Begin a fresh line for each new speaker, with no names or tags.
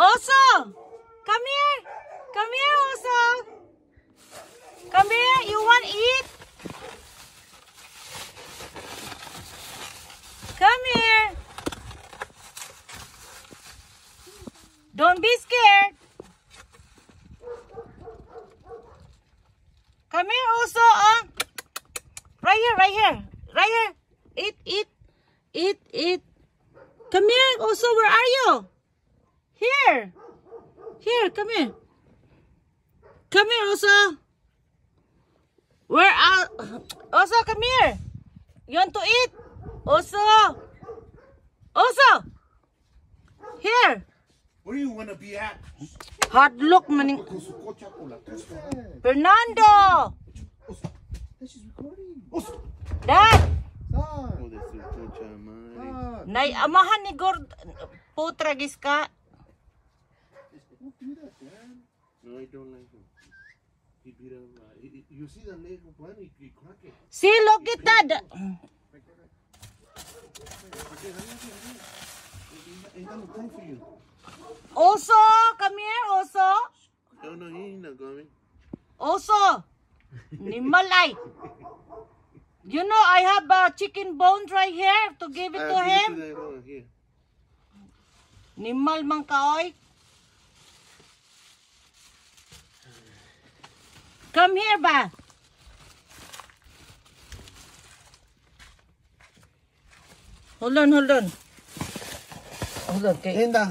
Oso! Come here! Come here, Oso! Come here! You want eat? Come here! Don't be scared! Come here, Oso! Right here, right here! Right here! Eat, eat! Eat, eat! Come here, Oso! Where are you? Here! Here, come here! Come here, Oso! Where are... Oso, come here! You want to eat? Oso! Oso! Here!
Where do you want to be at?
Hard look, maning... Fernando!
She's recording.
Dad!
Son.
Nay, amahan ni Gord... Putragis ka.
Don't do that, Dad. No, I don't like him. He beat him. You see the leg of one, he crack it.
See, look at that.
Ain't got no time for you.
Oso, come here, Oso.
No, he ain't not coming.
Oso. Nimalay. You know, I have chicken bones right here to give it to him.
Here.
Nimal man kaoy. Come here ba? Hold on. Hold on. Okay.
In the